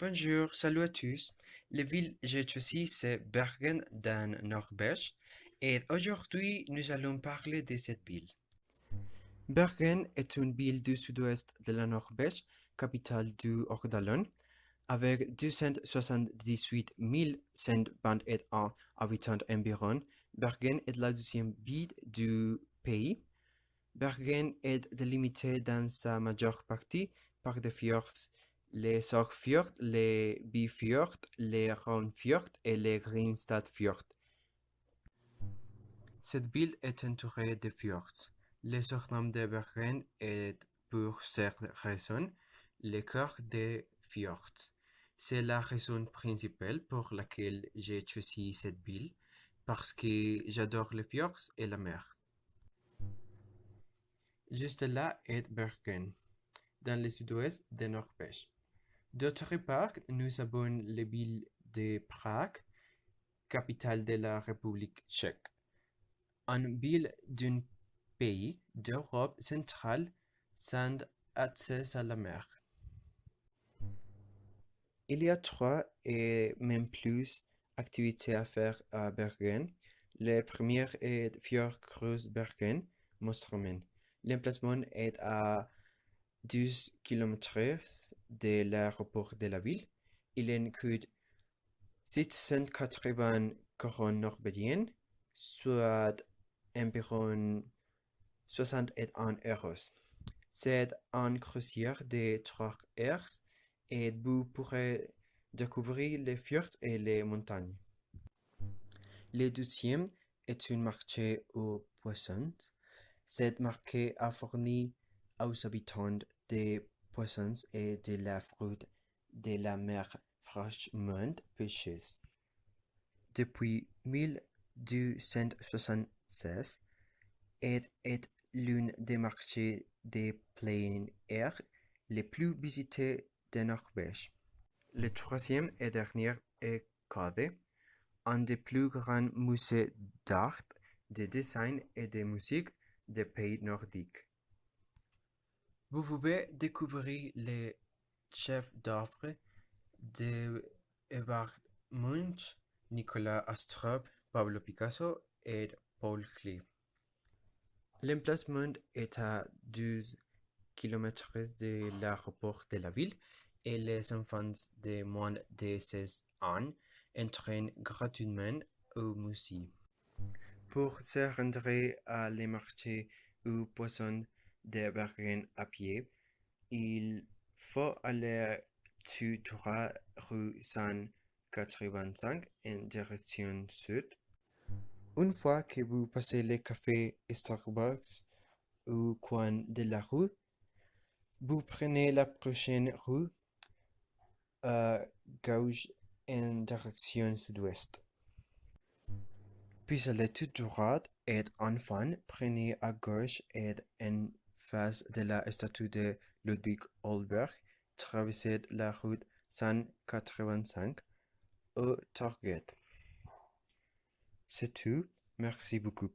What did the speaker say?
Bonjour, salut à tous. La ville que j'ai choisie, c'est Bergen dans Norvège. Et aujourd'hui, nous allons parler de cette ville. Bergen est une ville du sud-ouest de la Norvège, capitale du Hordaland, avec 278 121 habitants environ. Bergen est la deuxième ville du pays. Bergen est délimitée dans sa majeure partie par des fjords, les Sognefjord, les Bifjord, les Raunfjord et les Grimstadfjord. Cette ville est entourée de fjords. Le surnom de Bergen est pour cette raison le cœur des fjords. C'est la raison principale pour laquelle j'ai choisi cette ville, parce que j'adore les fjords et la mer. Juste là est Bergen, dans le sud-ouest de Norvège. D'autre part, nous avons la ville de Prague, capitale de la République tchèque. Une ville d'un pays d'Europe centrale sans accès à la mer. Il y a trois et même plus activités à faire à Bergen. La première est Fjordcruise Bergen Mostrømen. L'emplacement est à 12 km de l'aéroport de la ville. Il inclut 680 couronnes norvégiennes, soit environ 61 euros. C'est un croisière de 3 heures et vous pourrez découvrir les fjords et les montagnes. Le deuxième est un marché aux poissons. Cette marché a fourni aux habitants des poissons et de la fruite de la mer fraîchement pêchés. Depuis 1276, est l'un des marchés de plein air les plus visités de Norvège. Le troisième et dernier est Kade, un des plus grands musées d'art, de design et de musique des pays nordiques. Vous pouvez découvrir les chefs-d'œuvre de Edvard Munch, Nicolas Astrup, Pablo Picasso et Paul Klee. L'emplacement est à 12 km de l'aéroport de la ville et les enfants de moins de 16 ans entrent gratuitement au musée. Pour se rendre à les marchés aux poissons de Bergen à pied, il faut aller tout droit rue 185 en direction sud. Une fois que vous passez le café Starbucks au coin de la rue, vous prenez la prochaine rue à gauche en direction sud-ouest. Puis allez tout droit et enfin prenez à gauche et en face de la statue de Ludwig Holberg, traversez la route 185 au Target. C'est tout. Merci beaucoup.